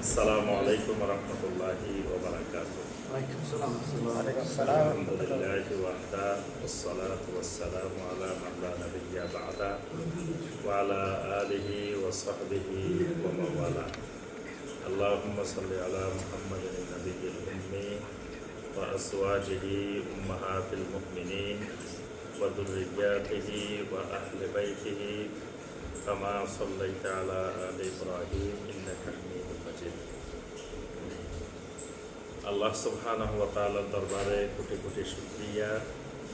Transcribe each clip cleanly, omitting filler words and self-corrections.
আসসালামু আলাইকুম রহমতুল্লাহি ওয়া বারাকাতুহু। আলহামদুলিল্লাহি ওয়াহদা ওয়াসসালাতু ওয়াসসালামু আলা মান লা নাবিয়্যা বা'দা ওয়া আলা আলিহি ওয়া সাহবিহি ওয়া মান ওয়ালা। আল্লাহুম্মা সাল্লি আলা মুহাম্মাদিন নাবিয়্যিল উম্মি ওয়া আজওয়াজিহি উম্মাহাতিল মুমিনিন ওয়া যুররিয়্যাতিহি ওয়া আহলি বাইতিহি কামা সাল্লাইতা আলা আলি ইব্রাহিম ইন্নাকা হামিদুম মাজিদ। আল্লাহ সুবহানাহু ওয়া তাআলার দরবারে কোটি কোটি শুকরিয়া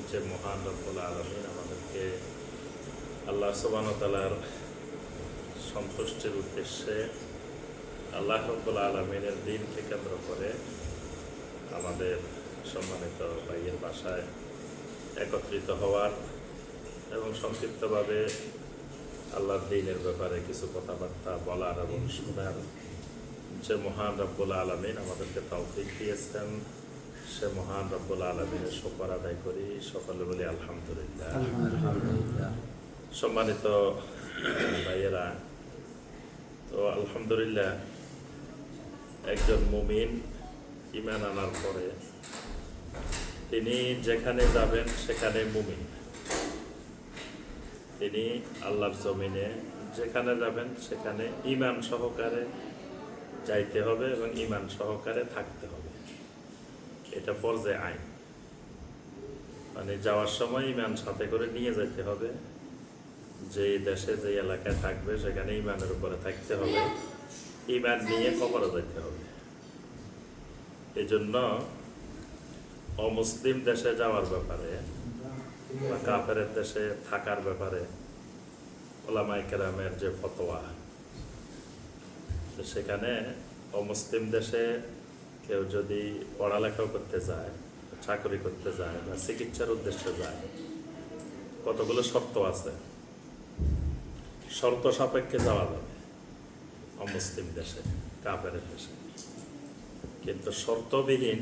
যে মহান রব্বুল আলামিন আমাদেরকে আল্লাহ সুবহানাহু ওয়া তাআলার সন্তুষ্টির উদ্দেশ্যে আল্লাহ রব্বুল আলামিনের দিনকে কেন্দ্র করে আমাদের সম্মানিত ভাইয়ের বাসায় একত্রিত হওয়ার এবং সংক্ষিপ্তভাবে আল্লাহর দ্বীনের ব্যাপারে কিছু কথাবার্তা বলার এবং শোনার যে মহান রব্বুল আলামিন আমাদেরকে তৌফিক দিয়েছেন, সে মহান রব্বুল আলামিনের শুকর আদায় করি। সকলে বলি আলহামদুলিল্লাহ। সম্মানিত ভাইয়েরা, তো আলহামদুলিল্লাহ, একজন মুমিন ঈমান আনার পরে তিনি যেখানে যাবেন সেখানে মুমিন। তিনি আল্লাহর জমিনে যেখানে যাবেন সেখানে ঈমান সহকারে যাইতে হবে এবং ঈমান সহকারে থাকতে হবে। এটা ফরজে আইন, মানে যাওয়ার সময় ঈমান সাথে করে নিয়ে যেতে হবে। যে দেশে যে এলাকায় থাকবে সেখানে ঈমানের উপরে থাকতে হবে, ঈমান নিয়ে কবরে যেতে হবে। এই জন্য অমুসলিম দেশে যাওয়ার ব্যাপারে বা কাফেরের দেশে থাকার ব্যাপারে ওলামায়ে কেরামের যে ফতোয়া, সেখানে অমুসলিম দেশে কেউ যদি পড়ালেখা করতে যায়, চাকরি করতে যায় বা চিকিৎসার উদ্দেশ্যে যায়, কতগুলো শর্ত আছে। শর্ত সাপেক্ষে যাওয়া যাবে অমুসলিম দেশে, কাফেরের দেশে, কিন্তু শর্তবিহীন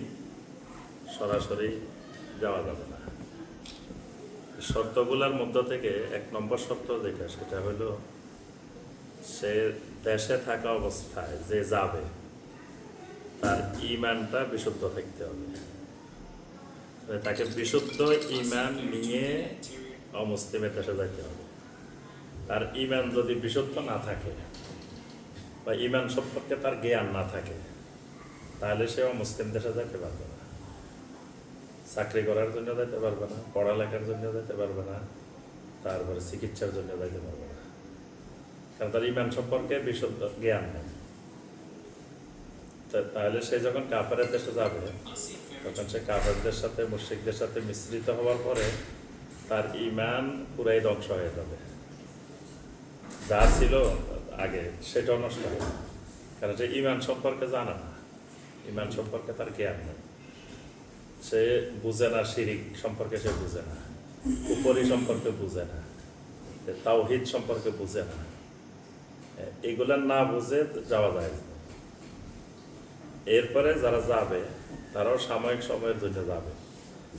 সরাসরি যাওয়া যাবে না। শর্তগুলোর মধ্য থেকে এক নম্বর শর্ত যেটা, সেটা হলো সে দেশে থাকা অবস্থায় যে যাবে তার ঈমানটা বিশুদ্ধ থাকতে হবে। তাকে বিশুদ্ধ ঈমান নিয়ে অমুসলিমের দেশে যাইতে হবে। তার ঈমান যদি বিশুদ্ধ না থাকে বা ঈমান সম্পর্কে তার জ্ঞান না থাকে, তাহলে সে অমুসলিম দেশে যাইতে পারবে না। চাকরি করার জন্য যেতে পারবে না, পড়ালেখার জন্য যেতে পারবে না, তারপরে চিকিৎসার জন্য যেতে পারবে না, কারণ তার ঈমান সম্পর্কে বিশুদ্ধ জ্ঞান নেই। তাহলে সে যখন কাফেরের দেশে যাবে, তখন সে কাফেরদের সাথে, মুশরিকদের সাথে মিশ্রিত হওয়ার পরে তার ঈমান পুরাই ধ্বংস হয়ে যাবে। যা ছিল আগে সেটাও নষ্ট হবে, কারণ সে ঈমান সম্পর্কে জানে না, ঈমান সম্পর্কে তার জ্ঞান নেই। সে বুঝে না, শিরিক সম্পর্কে সে বুঝে না, কুফরি সম্পর্কে বুঝে না, তাওহীদ সম্পর্কে বুঝে না। এগুলা না বুঝে যাওয়া যায়। এরপরে যারা যাবে তারাও সাময়িক সময়ের জন্য যাবে,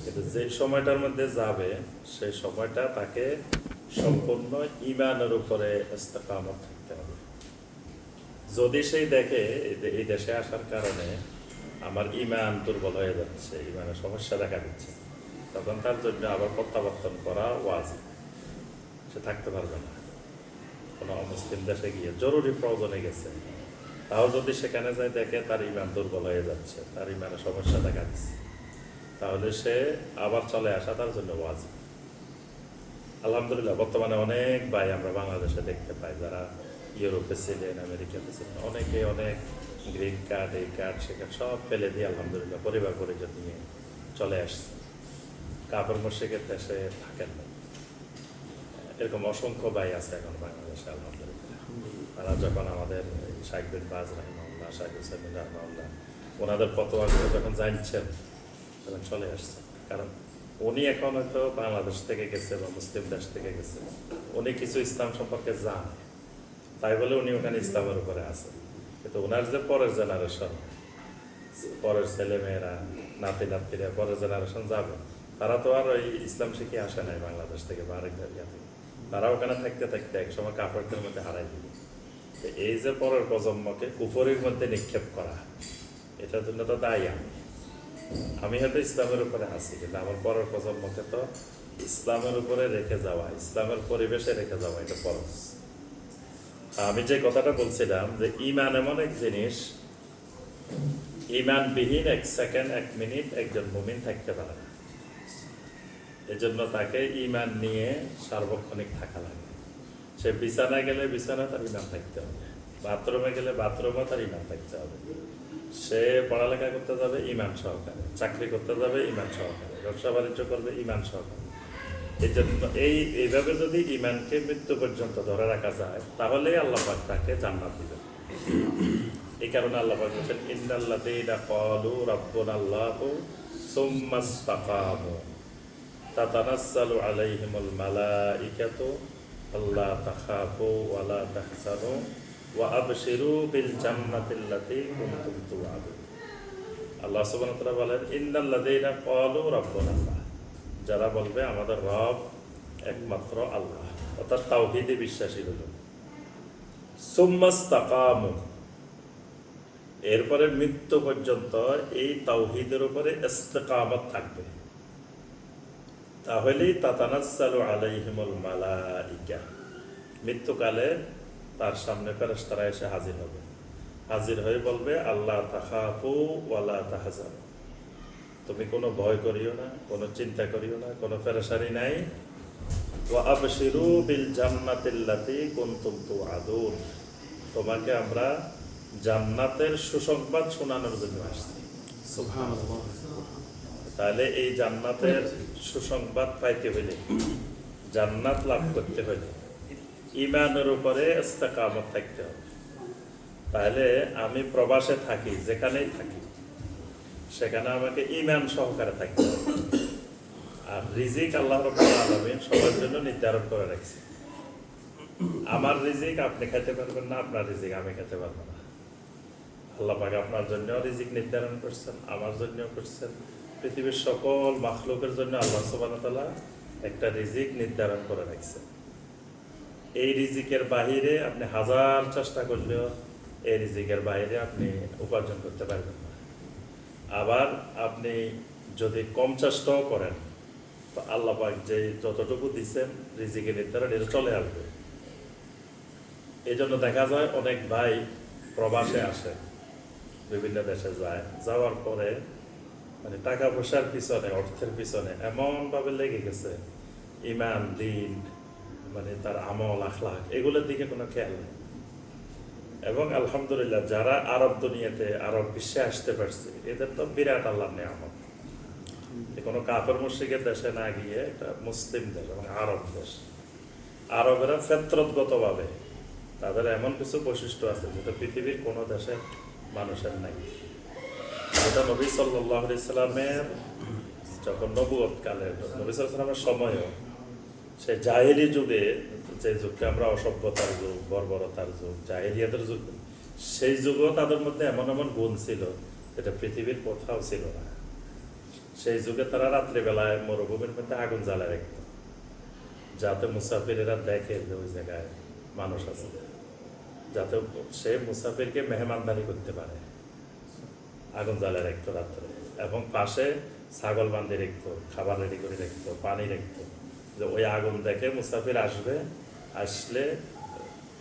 কিন্তু যে সময়টার মধ্যে যাবে সেই সময়টা তাকে সম্পূর্ণ ঈমানের উপরে ইস্তেকামত থাকতে হবে। যদি সেই দেখে এই দেশে আসার কারণে আমার ঈমান দুর্বল হয়ে যাচ্ছে, ঈমানের সমস্যা দেখা দিচ্ছে, তখন তার জন্য আবার প্রত্যাবর্তন করা ওয়াজিব। সে থাকতে পারবে না। কোনো অমুসলিম দেশে গিয়ে জরুরি প্রয়োজনে গেছে, তাও যদি সেখানে যায় দেখে তার ঈমান দুর্বল হয়ে যাচ্ছে, তার ঈমানের সমস্যা দেখা দিচ্ছে, তাহলে সে আবার চলে আসা তার জন্য ওয়াজিব। আলহামদুলিল্লাহ, বর্তমানে অনেক ভাই আমরা বাংলাদেশে দেখতে পাই যারা ইউরোপে ছিলেন, আমেরিকাতে ছিলেন, অনেকে অনেক গ্রিন কার্ড, এই কার্ড, সে কার্ড সব ফেলে দিয়ে আলহামদুলিল্লাহ পরিবার পরিজন নিয়ে চলে আসছে। কাফের মুশরিকের দেশে থাকেন না। এরকম অসংখ্য ভাই আছে এখন বাংলাদেশে আলহামদুলিল্লাহ। তারা যখন আমাদের শাইখ বিন বাজ রাহিমাহুল্লাহ, শাইখ হুসাইন রাহিমাহুল্লাহ, ওনাদের ফতোয়াগুলো যখন জানছেন তখন চলে আসছে। কারণ উনি এখন হয়তো বাংলাদেশ থেকে গেছে বা মুসলিম দেশ থেকে গেছে, উনি কিছু ইসলাম সম্পর্কে জান, তাই বলে উনি ওখানে ইসলামের উপরে আছে। কিন্তু ওনার যে পরের জেনারেশন, পরের ছেলেমেয়েরা, নাতি নাতিরা, পরের জেনারেশন যাবে, তারা তো আর ওই ইসলাম শিখে আসে নাই বাংলাদেশ থেকে বা আরেক জায়গা থেকে। তারা ওখানে থাকতে থাকতে একসময় কাফেরদের মধ্যে হারাই দিবে। তো এই যে পরের প্রজন্মকে কুফরের মধ্যে নিক্ষেপ করা, এটার জন্য তো দায়ী আমি হয়তো ইসলামের উপরে আছি, কিন্তু আমার পরের প্রজন্মকে তো ইসলামের উপরে রেখে যাওয়া, ইসলামের পরিবেশে রেখে যাওয়া, এটা ফরজ। আমি যে কথাটা বলছিলাম যে ঈমান এমন এক জিনিস, ঈমানবিহীন 1 সেকেন্ড 1 মিনিট একজন মুমিন থাকতে পারে না। এজন্য তাকে ঈমান নিয়ে সার্বক্ষণিক থাকা লাগে। সে বিছানায় গেলে বিছানা তার ঈমান থাকতে হবে, বাথরুমে গেলে বাথরুমে তার ঈমান থাকতে হবে, সে পড়ালেখা করতে যাবে ঈমান সহকারে, চাকরি করতে যাবে ঈমান সহকারে, ব্যবসা বাণিজ্য করবে ঈমান সহকারে। এই জন্য এইভাবে যদি ঈমানকে মৃত্যু পর্যন্ত ধরে রাখা যায়, তাহলেই আল্লাহ পাক তাকে জান্নাত দিবেন। এই কারণে আল্লাহ পাক বলেছেন ইন্নাল্লাযীনা ক্বালু রাব্বুনাল্লাহু সুম্মা ইসতাকামু তাতানাজ্জালু আলাইহিমুল মালাইকাতু আল্লা তাখাফু ওয়া লা তাহজানু ওয়া আবশিরু বিল জান্নাতিল্লাতী কুনতুম তুআদুন। আল্লাহ সুবহানাহু ওয়া তাআলা বলেন ইন্নাল্লাযীনা ক্বালু রাব্বুনাল্লাহ, যারা বলবে আমাদের রব একমাত্র আল্লাহ, অর্থাৎ তাওহীদে বিশ্বাসী হলো, সুম্মা ইসতাকামু, এরপরে মৃত্যু পর্যন্ত এই তাওহীদের উপরে ইস্তেকামত থাকবে, তাহলেই তাতানাজ্জালু আলাইহিমুল মালাইকা, মৃত্যুকালে তার সামনে ফেরেশতারা এসে হাজির হবে, হাজির হয়ে বলবে আল্লাহ তাখাফু ওয়া লা তাহজানু, তুমি কোনো ভয় করিও না, কোনো চিন্তা করিও না, কোনো পেরেশানি নাই, ওয়া আবশিরু বিল জান্নাতিল্লাতী কুনতুম তুআদুন, তোমাকে আমরা জান্নাতের সুসংবাদ শোনানোর জন্য আসছি। সুবহানাল্লাহ। তাহলে এই জান্নাতের সুসংবাদ পাইতে হইলে, জান্নাত লাভ করতে হইলে ঈমানের উপরে ইস্তেকামত থাকতে হবে। তাহলে আমি প্রবাসে থাকি, যেখানেই থাকি, সেখানে আমাকে ঈমান সহকারে থাকতে হবে। আর রিজিক আল্লাহ রাব্বুল আলামিন সবার জন্য নির্ধারণ করে রাখছে। আমার রিজিক আপনি খেতে পারবেন না, আপনার রিজিক আমি খেতে পারবো না। আল্লাহ পাক আপনার জন্য রিজিক নির্ধারণ করছেন, আমার জন্য করছেন, পৃথিবীর সকল মাখলুকের জন্য আল্লাহ সুবহানাহু ওয়া তাআলা একটা রিজিক নির্ধারণ করে রাখছেন। এই রিজিকের বাহিরে আপনি হাজার চেষ্টা করলেও এই রিজিকের বাইরে আপনি উপার্জন করতে পারবেন না। আবার আপনি যদি কম চেষ্টাও করেন, তো আল্লাহ পাক যে যতটুকু দিচ্ছেন রিজিকের নির্ধারণ, এটা চলে আসবে। এই জন্য দেখা যায় অনেক ভাই প্রবাসে আসে, বিভিন্ন দেশে যায়, যাওয়ার পরে মানে টাকা পয়সার পিছনে, অর্থের পিছনে এমনভাবে লেগে গেছে, ঈমান, দ্বীন, মানে তার আমল, আখলাক, এগুলোর দিকে কোনো খেয়াল নেই। এবং আলহামদুলিল্লাহ যারা আরব দুনিয়াতে, আরব বিশ্বে আসতে পারছে, এদের তো বিরাট আল্লাহর নিয়ামত। কোনো কাফের মুশরিকের দেশে না গিয়ে, এটা মুসলিম দেশ এবং আরব দেশ, আরবেরা ফিতরতগতভাবে তাদের এমন কিছু বৈশিষ্ট্য আছে যেটা পৃথিবীর কোনো দেশের মানুষের নাই। যেটা নবী সাল্লাল্লাহু আলাইহি সাল্লামের যখন নবুয়ত কালে, নবী সাল্লাল্লাহু আলাইহি সাল্লামের সময়ও, সে জাহেলি যুগে, যে যুগকে আমরা অসভ্যতার যুগ, বর্বরতার যুগ, জাহেলিয়াতের যুগ, সেই যুগেও তাদের মধ্যে এমন এমন গুণ ছিল যেটা পৃথিবীর কোথাও ছিল না। সেই যুগে তারা রাত্রিবেলায় মরুভূমির মধ্যে আগুন জ্বালায় রাখত, যাতে মুসাফিরেরা দেখে যে ওই জায়গায় মানুষ আছে, যাতে সে মুসাফিরকে মেহমানদারি করতে পারে। আগুন জ্বালায় রাখতো রাত্রে, এবং পাশে ছাগল বান্ধে রাখতো, খাবার রেডি করে রাখতো, পানি রাখতো, যে ওই আগুন দেখে মুসাফির আসবে, আসলে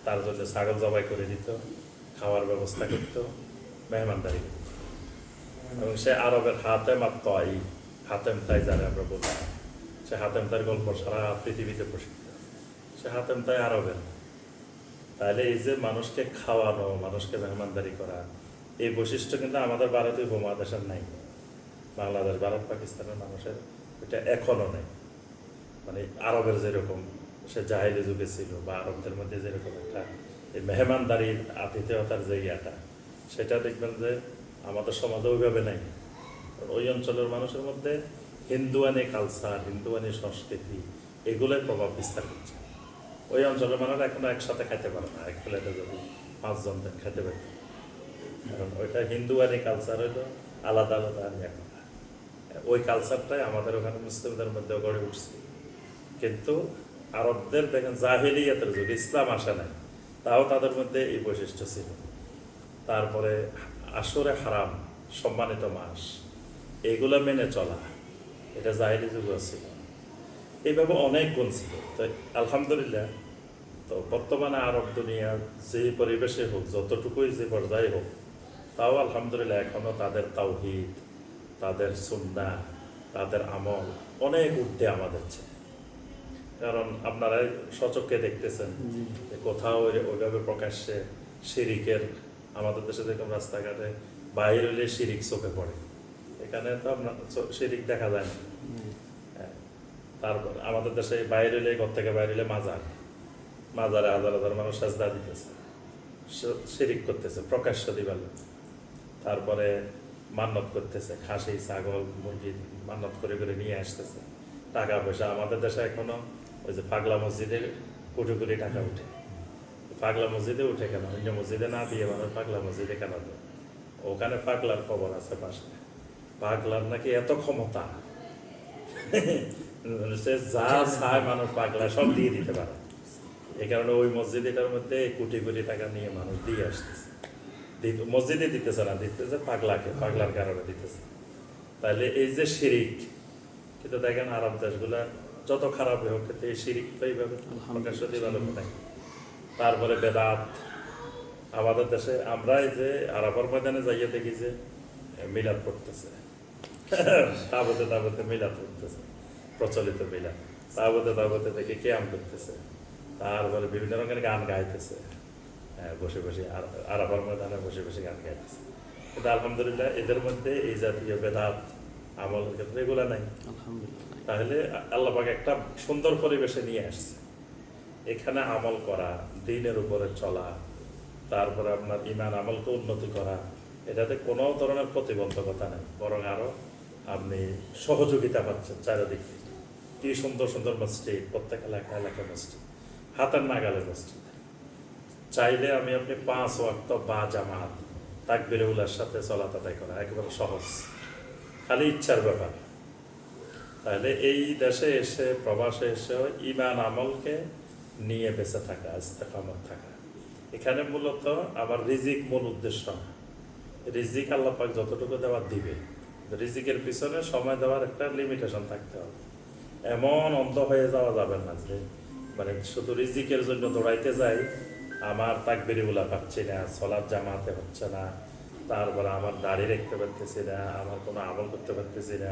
তার জন্য ছাগল জবাই করে দিত, খাওয়ার ব্যবস্থা করত, মেহমানদারি করত। এবং সে আরবের হাতেম তাই যারা আমরা বলি, সে হাতেম তাইর গল্প সারা পৃথিবীতে প্রসিদ্ধ, সে হাতেম তাই আরবের। তাহলে এই যে মানুষকে খাওয়ানো, মানুষকে মেহমানদারি করা, এই বৈশিষ্ট্য কিন্তু আমাদের ভারতীয় উপমহাদেশের নাই। বাংলাদেশ, ভারত, পাকিস্তানের মানুষের এটা এখনো নেই। মানে আরবের যেরকম সে জাহেলি যুগে ছিল, বা আরবদের মধ্যে যেরকম একটা এই মেহমানদারির, আতিথেয়তার যে ইয়াটা, সেটা দেখবেন যে আমাদের সমাজে ওইভাবে নাই। ওই অঞ্চলের মানুষের মধ্যে হিন্দুয়ানি কালচার, হিন্দুয়ানি সংস্কৃতি, এগুলোর প্রভাব বিস্তার করছে। ওই অঞ্চলের মানুষ এখনো একসাথে খাইতে পারে না, এক প্লেটে যদি 5 জন খেতে পারে, কারণ ওইটা হিন্দুয়ানি কালচার, হইলো আলাদা আলাদা। ওই কালচারটাই আমাদের ওখানে মুসলিমদের মধ্যে গড়ে উঠছে। কিন্তু আরবদের দেখেন জাহেলিয়াতের যুগ, ইসলাম আসে নাই, তাও তাদের মধ্যে এই বৈশিষ্ট্য ছিল। তারপরে আশুরে হারাম, সম্মানিত মাস, এগুলো মেনে চলা, এটা জাহেরি যুগ ছিল। এইভাবে অনেক গুণ ছিল। তো আলহামদুলিল্লাহ, তো বর্তমানে আরব দুনিয়া যে পরিবেশে হোক, যতটুকুই যে পর্যায়ে হোক, তাও আলহামদুলিল্লাহ এখনও তাদের তাওহীদ, তাদের সুন্নাহ, তাদের আমল অনেক ঊর্ধ্বে আমাদের চেয়ে। কারণ আপনারা সচক্ষে দেখতেছেন যে কোথাও ওইভাবে প্রকাশ্যে শিরিকের, আমাদের দেশে দেখুন রাস্তাঘাটে বাইরে হলে শিরিক চোখে পড়ে, এখানে তো আপনার শিরিক দেখা যায় না। তারপর আমাদের দেশে বাইরে হলে, ঘর থেকে বাইরে হলে মাজারে হাজার হাজার মানুষ সাজদা দিতেছে, শিরিক করতেছে প্রকাশ্য দিবার। তারপরে মান্নত করতেছে, খাসি ছাগল মুরগি মান্নত করে করে নিয়ে আসতেছে, টাকা পয়সা। আমাদের দেশে এখনো ওই যে পাগলা মসজিদে কোটি কোটি টাকা উঠে। পাগলা মসজিদে উঠে কেন? অন্য মসজিদে না দিয়ে মানুষ পাগলা মসজিদে কেন দেয়? ওখানে পাগলার খবর আছে পাশে। পাগলার নাকি এত ক্ষমতা, সে যা চায় মানুষ পাগলা সব দিয়ে দিতে পারে। এই কারণে ওই মসজিদটার মধ্যে কোটি কোটি টাকা নিয়ে মানুষ দিয়ে আসতেছে। মসজিদে দিতেছে না, দিতেছে পাগলাকে, পাগলার কারণে দিতেছে। তাহলে এই যে শিরিক, কিন্তু দেখেন আরব দেশগুলা যত খারাপ হোক, কিন্তু এই শিরিকটা এইভাবে প্রকাশ্য দিবালো নাই। তারপরে বেদাত, আমাদের দেশে আমরা এই যে আরবের ময়দানে যাইয়ে দেখি যে মিলাদ করতেছে, তাবতে তাবতে মিলাদ করতেছে, প্রচলিত মিলাদ। তাবতে দেখি কিয়াম করতেছে, তারপরে বিভিন্ন রকমের গান গাইতেছে, বসে বসে আরবের ময়দানে বসে বসে গান গাইতেছে। কিন্তু আলহামদুলিল্লাহ এদের মধ্যে এই জাতীয় বেদাত আমলের ক্ষেত্রে এগুলো নাই। তাহলে আল্লাহ পাক একটা সুন্দর পরিবেশে নিয়ে আসছে। এখানে আমল করা, দ্বীনের উপরে চলা, তারপরে আপনার ঈমান আমলকে উন্নতি করা, এটাতে কোনো ধরনের প্রতিবন্ধকতা নেই, বরং আরো আপনি সহযোগিতা পাচ্ছেন চারিদিক থেকে। কি সুন্দর সুন্দর মসজিদ, প্রত্যেক এলাকা এলাকা মসজিদ, হাতের নাগালের মসজিদ। চাইলে আপনি 5 ওয়াক্ত বা জামাত তাকবীরে উলার সাথে সালাত আদায় করা একেবারে সহজ, খালি ইচ্ছার ব্যাপার। তাহলে এই দেশে এসে, প্রবাসে এসে ঈমান আমলকে নিয়ে বেঁচে থাকা, ইস্তেকামত থাকা। এখানে মূলত আমার রিজিক মূল উদ্দেশ্য না। রিজিক আল্লাহ পাক যতটুকু দেওয়ার দিবে, রিজিকের পিছনে সময় দেওয়ার একটা লিমিটেশন থাকতে হবে। এমন অন্ধ হয়ে যাওয়া যাবে না যে মানে শুধু রিজিকের জন্য দৌড়াইতে যাই, আমার তাকবীরে উলা পাচ্ছি না, সালাত জামাতে হচ্ছে না, তারপরে আমার দাড়ি রাখতে পারতেছি না, আমার কোনো আমল করতে পারতেছি না,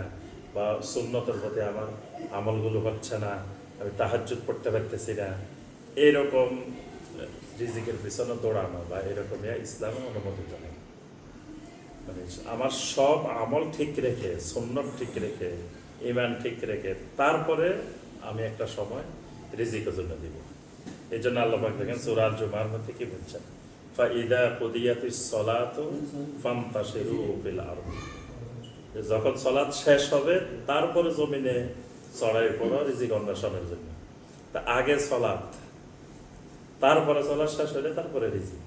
বা সুন্নতের প্রতি আমার আমলগুলো হচ্ছে না, আমি তাহাজ্জুদ পড়তে পারতেছি না, এইরকম রিজিকের পিছনে দৌড়ানো বা এরকম ইসলামে অনুমোদিত নেই। মানে আমার সব আমল ঠিক রেখে, সুন্নত ঠিক রেখে, ঈমান ঠিক রেখে, তারপরে আমি একটা সময় রিজিকের জন্য দিব। এই জন্য আল্লাহ পাক দেখেন সূরা জুমার মধ্যে কি বলছেন, ফাইদা কুদিয়াতিস সালাতু ফান্তাশিরু ফিল আরদি। যখন সালাত শেষ হবে তারপরে জমিনে ছড়াই পড়ো রিজিক অন্বেষণের জন্য। তা আগে সালাত, তারপরে সালাত শেষ হলে তারপরে রিজিক।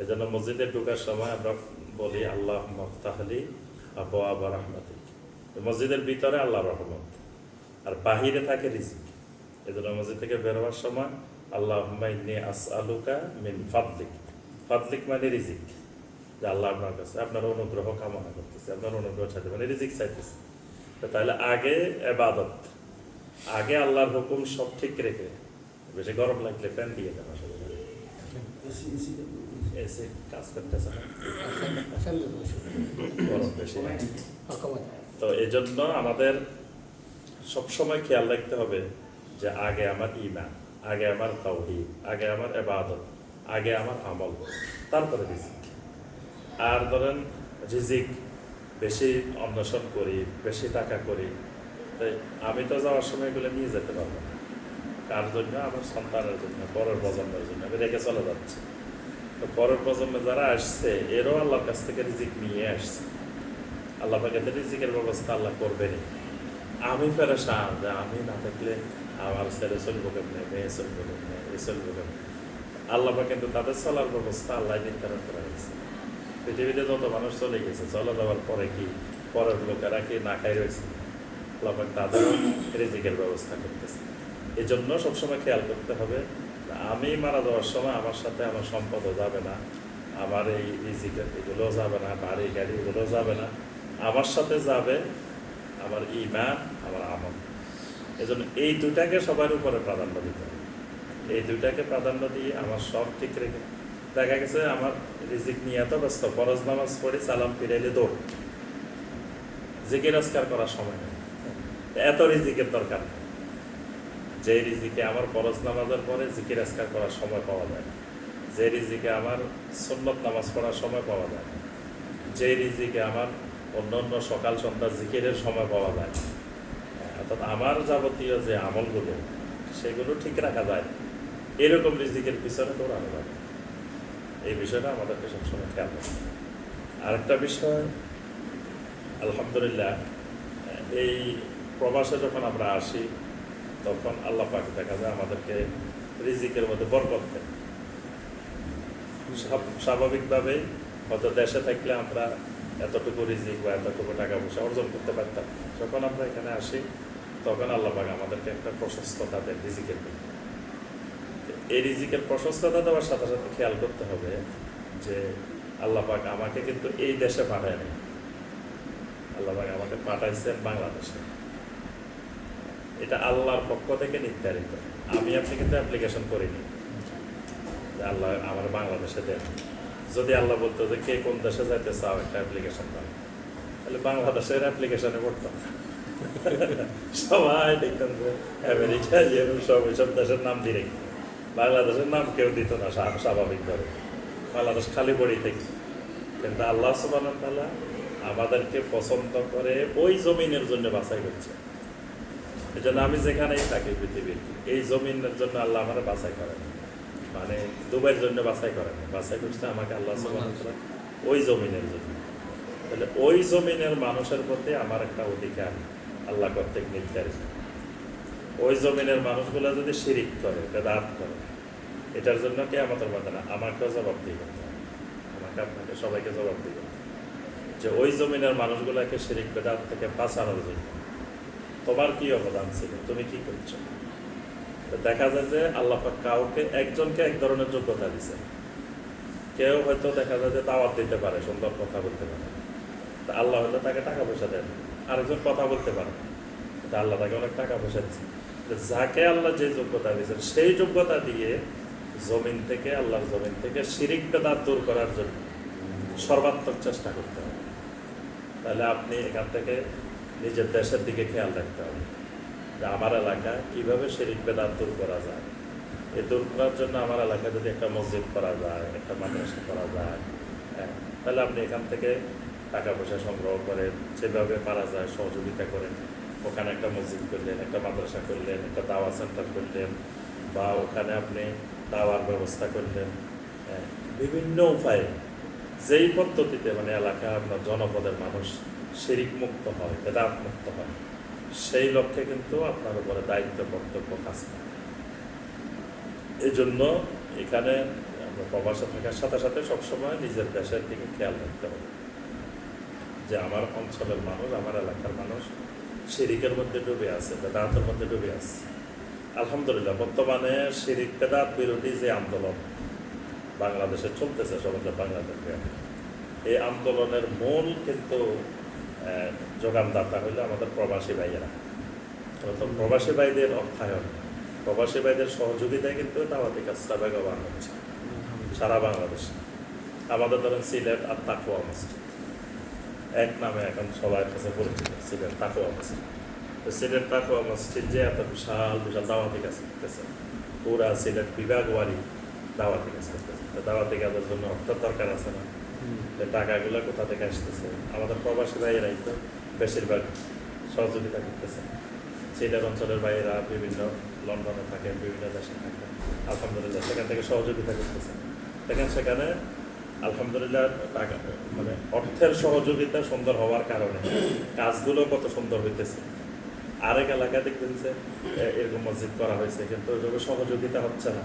এজন্য মসজিদে ঢোকার সময় আমরা বলি আল্লাহ মাফতাহলি আবওয়াবা রাহমাতিক। মসজিদের ভিতরে আল্লাহর রহমত, আর বাহিরে থাকে রিজিক। এজন্য মসজিদ থেকে বের হওয়ার সময় আল্লাহুম্মা ইন্নী আসআলুকা মিন ফাদলিক। ফাদলিক মানে রিজিক, যে আল্লাহ আপনার কাছে আপনার অনুগ্রহ কামনা করতেছে, আপনার অনুগ্রহ চাইতে মানে রিজিক চাইতেছে। তাহলে আগে ইবাদত, আগে আল্লাহর হুকুম সব ঠিক রেখে, বেশি গরম লাগলে ফ্যান দিয়ে দেন, আসলে এসে কাজ করতেছে না, গরম বেশি। তো এই জন্য আমাদের সবসময় খেয়াল রাখতে হবে যে আগে আমার ঈমান, আগে আমার তাওহীদ, আগে আমার ইবাদত, আগে আমার আমল, তারপরে রিজিক। আর ধরেন রিজিক বেশি অন্বেষণ করি, বেশি টাকা করি, তাই আমি তো যাওয়ার সময় এগুলো নিয়ে যেতে পারবো না। কার জন্য? আমার সন্তানের জন্য, পরের প্রজন্মের জন্য আমি রেখে চলে যাচ্ছি। তো পরের প্রজন্মে যারা আসছে এরও আল্লাহর কাছ থেকে রিজিক নিয়ে আসছে। আল্লাহ পাকে রিজিকের ব্যবস্থা আল্লাহ করবেনই। আমি পেরেশান যে আমি না থাকলে আমার ছেলে চলবো কেমনে, মেয়ে চলবো কেমনে, এ চলবো কেমনে। আল্লাহ পাক কিন্তু তাদের চলার ব্যবস্থা আল্লাহ নির্ধারণ করে গেছে। পৃথিবীতে যত মানুষ চলে গেছে, চলে যাওয়ার পরে কি পরের লোকেরা কি না খাই রয়েছে, আল্লাহ পাক তাদেরও রিজিকের ব্যবস্থা করতেছে। এই জন্য সবসময় খেয়াল করতে হবে আমি মারা যাওয়ার সময় আমার সাথে আমার সম্পদও যাবে না, আমার এই রিজিকের এগুলোও যাবে না, বাড়ি গাড়ি এগুলোও যাবে না, আমার সাথে যাবে আমার ঈমান, আমার আমল। এজন্য এই দুটাকে সবার উপরে প্রাধান্য দিতে হবে। এই দুইটাকে প্রাধান্য দিয়ে আমার সব ঠিক রেখে, দেখা গেছে আমার রিজিক নিয়ে এত ব্যস্ত, ফরজ নামাজ পড়ি সালাম ফিরাইলে দৌড়, জিকির আজকার করার সময় নেই, এত রিজিকের দরকার নেই। যে রিজিকে আমার ফরজ নামাজের পরে জিকির আজকার করার সময় পাওয়া যায় না, যে রিজিকে আমার সুন্নত নামাজ পড়ার সময় পাওয়া যায় না, যে রিজিকে আমার অন্য অন্য সকাল সন্ধ্যা জিকিরের সময় পাওয়া যায় না, অর্থাৎ আমার যাবতীয় যে আমলগুলো সেগুলো ঠিক রাখা যায়, এরকম রিজিকের পিছনে দৌড়ানো যাবে। এই বিষয়টা আমাদেরকে সবসময় খেয়াল রাখতে হবে। আরেকটা বিষয়, আলহামদুলিল্লাহ, এই প্রবাসে যখন আমরা আসি তখন আল্লাহ পাক দেখা যায় আমাদেরকে রিজিকের মধ্যে বরকত দেয়। স্বাভাবিকভাবেই হয়তো দেশে থাকলে আমরা এতটুকু রিজিক বা এতটুকু টাকা পয়সা অর্জন করতে পারতাম, যখন আমরা এখানে আসি তখন আল্লাহ পাক আমাদেরকে একটা প্রশস্ততা দেয় রিজিকের মধ্যে। এই রিজিকের প্রশস্ততা দেওয়ার সাথে সাথে খেয়াল করতে হবে যে আল্লাহ পাক আমাকে কিন্তু এই দেশে পাঠায় নাই, আল্লাহ পাক আমাকে পাঠাইছেন বাংলাদেশে। এটা আল্লাহর পক্ষ থেকে নির্ধারিত, আমি আপনি কিন্তু অ্যাপ্লিকেশন করিনি যে আল্লাহ আমার বাংলাদেশে দেন। যদি আল্লাহ বলতো যে কে কোন দেশে যাইতে চাও একটা অ্যাপ্লিকেশন দাও, তাহলে বাংলাদেশের অ্যাপ্লিকেশনে পড়তাম। সবাই দেখতাম যে আমেরিকা সব এইসব দেশের নাম দিয়ে রেখে, বাংলাদেশের নাম কেউ দিত না স্বাভাবিকভাবে, বাংলাদেশ খালি পড়ি থেকে। কিন্তু আল্লাহ সুবহানাহু ওয়া তাআলা আমাদেরকে পছন্দ করে ওই জমিনের জন্য বাছাই করছে। এই জন্য আমি যেখানেই থাকি পৃথিবীর, এই জমিনের জন্য আল্লাহ আমার বাছাই করে না, মানে দুবাইয়ের জন্য বাছাই করে না, বাছাই করছে আমাকে আল্লাহ সুবহানাহু ওয়া তাআলা ওই জমিনের জন্য। তাহলে ওই জমিনের মানুষের প্রতি আমার একটা অধিকার আল্লাহ কর্তৃক নির্ধারিত। ওই জমিনের মানুষগুলো যদি শিরিক করে, বেদাত করে, এটার জন্য কে আমাদের মধ্যে না, আমাকেও জবাবদিহি করতে হবে, আমাকে আপনাকে সবাইকে জবাবদিহি করতে হবে যে ওই জমিনের মানুষগুলোকে শিরিক বেদাত থেকে বাঁচানোর জন্য তোমার কি অবদান ছিল, তুমি কি করছো। দেখা যায় যে আল্লাহ পাক কাউকে একজনকে এক ধরনের যোগ্যতা দিছে, কেউ হয়তো দেখা যায় যে দাওয়াত দিতে পারে, সুন্দর কথা বলতে পারে, তা আল্লাহ হয়তো তাকে টাকা পয়সা দেন। আরেকজন কথা বলতে পারে, তা আল্লাহ তাকে অনেক টাকা পয়সা দিচ্ছে। যাকে আল্লাহ যে যোগ্যতা দিয়েছেন সেই যোগ্যতা দিয়ে জমিন থেকে, আল্লাহর জমিন থেকে শিরিক বেদাত দূর করার জন্য সর্বাত্মক চেষ্টা করতে হবে। তাহলে আপনি এখান থেকে নিজের দেশের দিকে খেয়াল রাখতে হবে যে আমার এলাকা কীভাবে শিরিক বেদাত দূর করা যায়। এই দূর করার জন্য আমার এলাকায় যদি একটা মসজিদ করা যায়, একটা মাদ্রাসা করা যায়, হ্যাঁ, তাহলে আপনি এখান থেকে টাকা পয়সা সংগ্রহ করেন, যেভাবে পারা যায় সহযোগিতা করেন। ওখানে একটা মসজিদ করলেন, একটা মাদ্রাসা করলেন, একটা দাওয়া সেন্টার করলেন, বা ওখানে আপনি দাওয়ার ব্যবস্থা করলেন, বিভিন্ন উপায়ে যেই পদ্ধতিতে মানে এলাকা আপনার জনপদের মানুষ শিরিক মুক্ত হয়, বেদাত মুক্ত হয়, সেই লক্ষ্যে কিন্তু আপনার উপরে দায়িত্ব কর্তব্য কাজ করে। এই জন্য এখানে আমরা প্রবাসে থাকার সাথে সাথে সবসময় নিজের দেশের দিকে খেয়াল রাখতে হবে যে আমার অঞ্চলের মানুষ, আমার এলাকার মানুষ শিরিকের মধ্যে ডুবে আছে, বেদাতের মধ্যে ডুবে আছে। আলহামদুলিল্লাহ, বর্তমানে শিরিক বেদাত বিরোধী যে আন্দোলন বাংলাদেশে চলতেছে, সমগ্র বাংলাদেশে, এই আন্দোলনের মূল কিন্তু যোগানদাতা হইলো আমাদের প্রবাসী ভাইয়েরা। প্রবাসী ভাইদের অর্থায়ন, প্রবাসী ভাইদের সহযোগিতায় কিন্তু দাওয়াতি কাজটা বেগবান হচ্ছে সারা বাংলাদেশে। আমাদের ধরেন সিলেট আর তাকওয়া মসজিদ এক নামে এখন সবার কাছে পরিচিত, সিলেট তাকওয়া মসজিদ। তো সিলেট তাকওয়া মসজিদ যে এত বিশাল বিশাল দাওয়াতি কাজ করতেছে, পুরা সিলেট বিভাগওয়ারি দাওয়াতি কাজ করতেছে। তো দাওয়াতি কাজের জন্য অর্থের দরকার আছে না, টাকাগুলো কোথা থেকে আসতেছে? আমাদের প্রবাসী ভাইয়েরাই তো বেশিরভাগ সহযোগিতা করতেছে। সিলেট অঞ্চলের ভাইয়েরা বিভিন্ন লন্ডনে থাকেন, বিভিন্ন দেশে থাকেন, আলহামদুলিল্লাহ সেখান থেকে সহযোগিতা করতেছে। দেখেন সেখানে আলহামদুলিল্লাহ টাকা মানে অর্থের সহযোগিতা সুন্দর হওয়ার কারণে কাজগুলো কত সুন্দর হইতেছে। আরেক এলাকায় দেখবেন যে এরকম মসজিদ করা হয়েছে, কিন্তু ওইভাবে সহযোগিতা হচ্ছে না,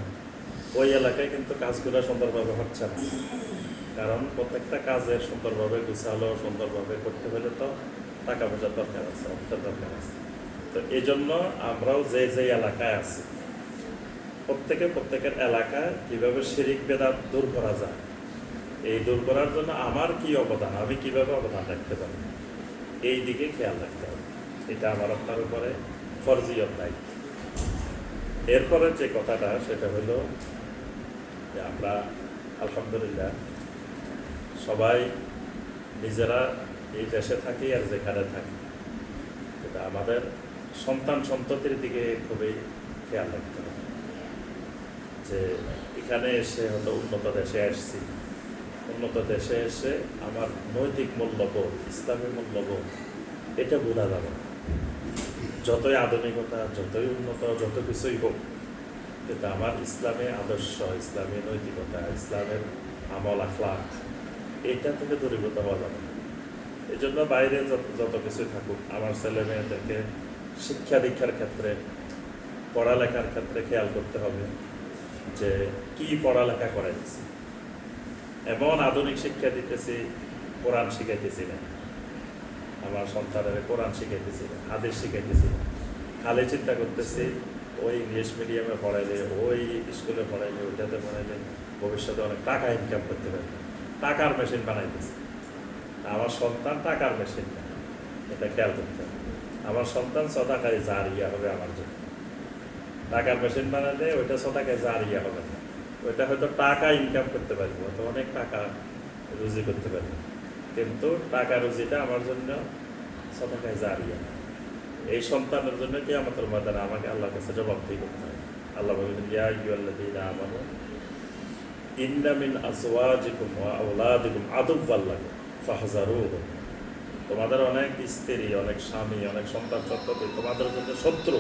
ওই এলাকায় কিন্তু কাজগুলো সুন্দরভাবে হচ্ছে না। কারণ প্রত্যেকটা কাজের সুন্দরভাবে গুছালো, সুন্দরভাবে করতে হলে তো টাকা পয়সার দরকার আছে, অর্থের দরকার আছে। তো এই জন্য আমরাও যে যে এলাকায় আছি প্রত্যেকের এলাকায় কিভাবে শিরিক বেদাত দূর করা যায়, এই দূর করার জন্য আমার কি অবদান, আমি কিভাবে অবদান রাখতে পারি, এই দিকে খেয়াল রাখতে হবে। এটা আমার আপনার উপরে ফরজিয়ত দায়িত্ব। এরপরে যে কথাটা সেটা হলো যে আমরা আলহামদুলিল্লাহ সবাই নিজেরা এই দেশে থাকি আর যেখানে থাকি, এটা আমাদের সন্তান সন্ততির দিকে খুবই খেয়াল রাখতে হবে। যে এখানে এসে হয়তো উন্নত দেশে আসছি, উন্নত দেশে এসে আমার নৈতিক মূল্যবোধ, ইসলামী মূল্যবোধ এটা ভোলা যাবে না। যতই আধুনিকতা, যতই উন্নত, যত কিছুই হোক, কিন্তু আমার ইসলামী আদর্শ, ইসলামী নৈতিকতা, ইসলামের আমল আখলাক এটা থেকে দূরীভূত হওয়া যাবে না। এই জন্য বাইরে যত কিছুই থাকুক, আমার ছেলে মেয়েদেরকে শিক্ষা দীক্ষার ক্ষেত্রে, পড়ালেখার ক্ষেত্রে খেয়াল করতে হবে যে কি পড়ালেখা করাইতেছি। এমন আধুনিক শিক্ষা দিতেছি, কোরআন শিখাইতেছি না, আমার সন্তানের কোরআন শিখাইতেছি না, হাদিস শিখাইতেছি না, খালি চিন্তা করতেছি ওই ইংলিশ মিডিয়ামে পড়াইলে, ওই স্কুলে পড়াইলে, ওইটাতে পড়াইলে ভবিষ্যতে অনেক টাকা ইনকাম করতে পারবে, টাকার মেশিন বানাইতেছে। আমার সন্তান টাকার মেশিন না, এটা খেয়াল করতে হবে। আমার সন্তান সদাকায় জারিয়া হবে আমার জন্য। টাকার মেশিন বানালে ওইটা সদাকায় জারিয়া হবে না, ওইটা হয়তো টাকা ইনকাম করতে পারবো, হয়তো অনেক টাকা রুজি করতে পারবো, কিন্তু টাকা রুজিটা আমার জন্য সদাকায় জারিয়া। এই সন্তানের জন্য কি আমাদের ময়দানে আমাকে আল্লাহর কাছে জবাবদিহি করতে হবে। আল্লাহ বলেন, ইয়া আইয়ুহাল্লাযীনা আমানু ইন্না মিন আজওয়াজিকুম ওয়া আওলাদিকুম আদুওয়াল লাকুম ফাহযারুহুম। তোমাদের অনেক স্ত্রী, অনেক স্বামী, অনেক সন্তান সন্ততি তোমাদের জন্য শত্রু,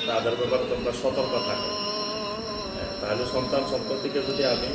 তাদের ব্যাপারে তোমরা সতর্ক থাকো। তাহলে সন্তান সন্ততিকে যদি আমি